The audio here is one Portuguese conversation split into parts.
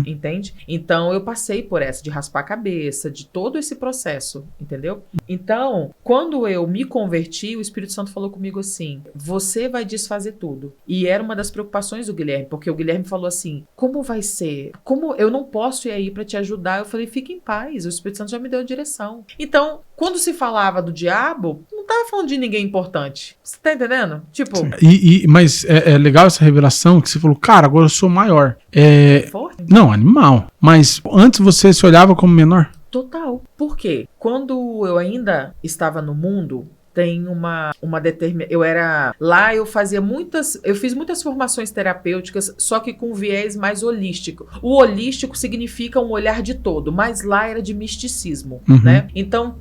entende? Então eu passei por essa de raspar a cabeça, de todo esse processo, entendeu? Então, quando eu me converti, o Espírito Santo falou comigo assim: você vai desfazer tudo. E era uma das preocupações do Guilherme, porque o Guilherme falou assim: como vai ser? Como eu não posso ir aí para te ajudar? Eu falei: fique em paz, o Espírito Santo já me deu a direção. Então, quando se falava do diabo, não tava falando de ninguém importante. Você tá entendendo? Tipo, Mas é legal essa revelação que você falou, cara, agora eu sou maior. forte? Não, animal. Mas antes você se olhava como menor? Total. Por quê? Quando eu ainda estava no mundo, tem uma determinada. Eu fiz muitas formações terapêuticas, só que com viés mais holístico. O holístico significa um olhar de todo, mas lá era de misticismo, né? Então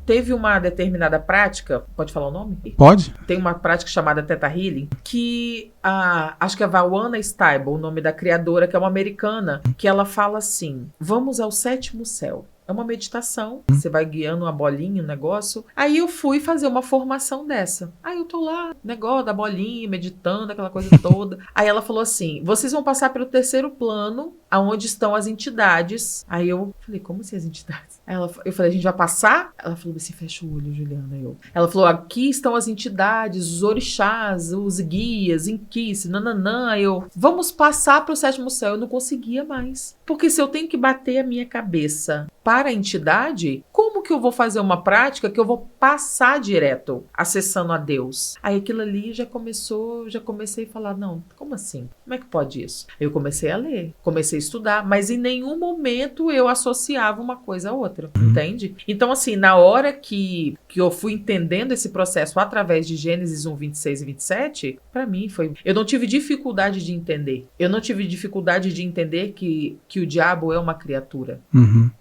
teve uma determinada prática, pode falar o nome? Pode. Tem uma prática chamada Theta Healing, que acho que é a Valwana Stable, o nome da criadora, que é uma americana, que ela fala assim: vamos ao sétimo céu. É uma meditação, você vai guiando uma bolinha, um negócio. Aí eu fui fazer uma formação dessa. Aí eu tô lá, negócio da bolinha, meditando, aquela coisa toda. Aí ela falou assim: vocês vão passar pelo terceiro plano, aonde estão as entidades. Aí eu falei: como assim as entidades? Eu falei: a gente vai passar? Ela falou assim: fecha o olho, Juliana. Ela falou: aqui estão as entidades, os orixás, os guias, inquis, nananã. Vamos passar pro sétimo céu. Eu não conseguia mais. Porque se eu tenho que bater a minha cabeça para a entidade, como que eu vou fazer uma prática que eu vou passar direto, acessando a Deus? Aí aquilo ali já comecei a falar: não, como assim? Como é que pode isso? Eu comecei a ler, comecei a estudar, mas em nenhum momento eu associava uma coisa a outra, entende? Então, assim, na hora que eu fui entendendo esse processo através de Gênesis 1, 26 e 27, para mim eu não tive dificuldade de entender. Eu não tive dificuldade de entender que o diabo é uma criatura.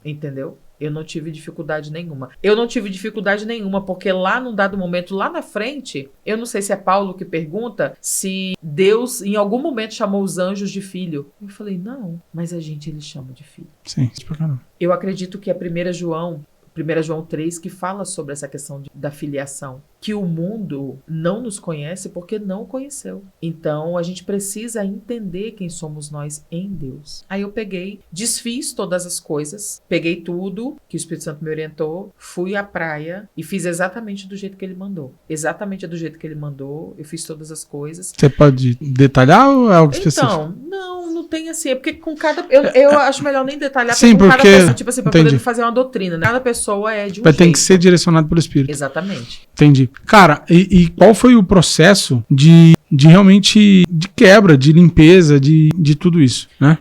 Entendeu? Eu não tive dificuldade nenhuma. Eu não tive dificuldade nenhuma porque lá num dado momento, lá na frente, eu não sei se é Paulo que pergunta se Deus em algum momento chamou os anjos de filho. Eu falei: não, mas ele chama de filho. Sim, isso pra caramba. Eu acredito que é 1 João 3, que fala sobre essa questão da filiação, que o mundo não nos conhece porque não o conheceu. Então, a gente precisa entender quem somos nós em Deus. Aí eu desfiz todas as coisas, peguei tudo que o Espírito Santo me orientou, fui à praia e fiz exatamente do jeito que ele mandou. Exatamente do jeito que ele mandou, eu fiz todas as coisas. Você pode detalhar ou é algo específico? Então, não tem assim, é porque com cada... Eu acho melhor nem detalhar, sim, porque com cada pessoa, tipo assim, pra poder fazer uma doutrina, né? Cada pessoa é de um jeito. Tem que ser direcionado pelo Espírito. Exatamente. Entendi. Cara, e qual foi o processo de realmente de quebra, de limpeza, de tudo isso, né?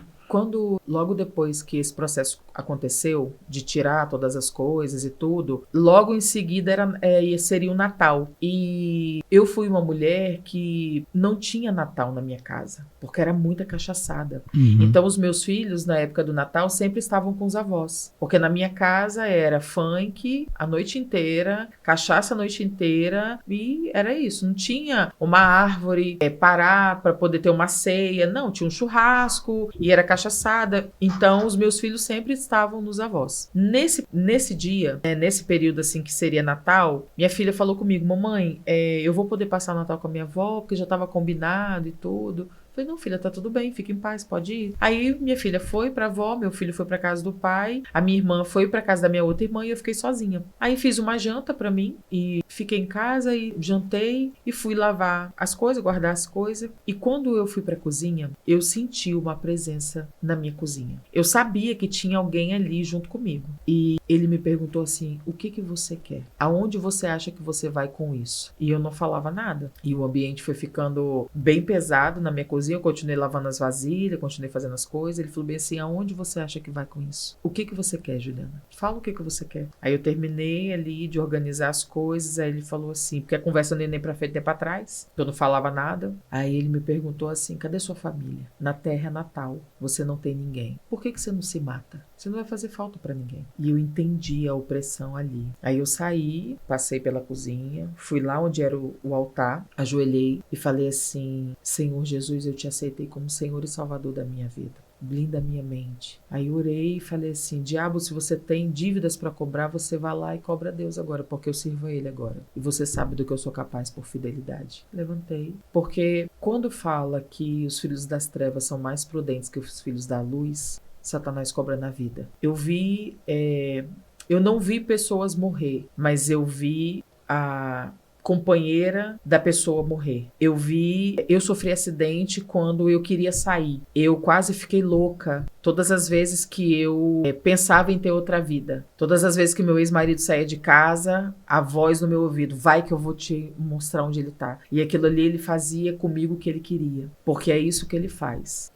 Logo depois que esse processo aconteceu, de tirar todas as coisas e tudo, logo em seguida seria o Natal. E eu fui uma mulher que não tinha Natal na minha casa, porque era muita cachaçada. Então os meus filhos, na época do Natal, sempre estavam com os avós. Porque na minha casa era funk a noite inteira, cachaça a noite inteira, e era isso. Não tinha uma árvore parar para poder ter uma ceia, não, tinha um churrasco e era cachaçada. Então os meus filhos sempre estavam nos avós. Nesse dia, nesse período assim que seria Natal, minha filha falou comigo: mamãe, eu vou poder passar o Natal com a minha avó, porque já estava combinado e tudo. Falei: não, filha, tá tudo bem, fica em paz, pode ir. Aí minha filha foi pra avó, meu filho foi pra casa do pai, a minha irmã foi pra casa da minha outra irmã e eu fiquei sozinha. Aí fiz uma janta pra mim e fiquei em casa e jantei e fui lavar as coisas, guardar as coisas. E quando eu fui pra cozinha, eu senti uma presença na minha cozinha. Eu sabia que tinha alguém ali junto comigo. E ele me perguntou assim: o que você quer? Aonde você acha que você vai com isso? E eu não falava nada. E o ambiente foi ficando bem pesado na minha cozinha. Eu continuei lavando as vasilhas, continuei fazendo as coisas. Ele falou bem assim: aonde você acha que vai com isso? O que você quer, Juliana? Fala o que você quer. Aí eu terminei ali de organizar as coisas. Aí ele falou assim, porque a conversa nem pra frente nem pra trás, eu não falava nada. Aí ele me perguntou assim: cadê sua família? Na terra é Natal, você não tem ninguém. Por que você não se mata? Você não vai fazer falta pra ninguém. E eu entendi a opressão ali. Aí eu saí, passei pela cozinha, fui lá onde era o altar, ajoelhei e falei assim: Senhor Jesus, eu te aceitei como Senhor e Salvador da minha vida. blinda a minha mente. Aí eu orei e falei assim, diabo, se você tem dívidas para cobrar, você vai lá e cobra a Deus agora, porque eu sirvo a Ele agora. E você sabe do que eu sou capaz por fidelidade. Levantei. Porque quando fala que os filhos das trevas são mais prudentes que os filhos da luz, Satanás cobra na vida. Eu não vi pessoas morrer, mas eu vi a companheira da pessoa morrer. Eu sofri acidente quando eu queria sair. Eu quase fiquei louca todas as vezes que eu pensava em ter outra vida. Todas as vezes que meu ex-marido saía de casa, a voz no meu ouvido, vai que eu vou te mostrar onde ele tá. E aquilo ali ele fazia comigo o que ele queria. Porque é isso que ele faz.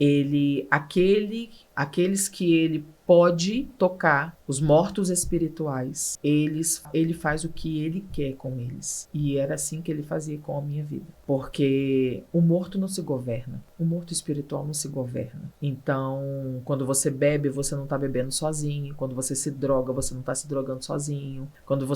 Aqueles que ele pode tocar, os mortos espirituais, ele faz o que ele quer com eles. E era assim que ele fazia com a minha vida. Porque o morto não se governa. O morto espiritual não se governa. Então, quando você bebe, você não tá bebendo sozinho. Quando você se droga, você não tá se drogando sozinho. Quando você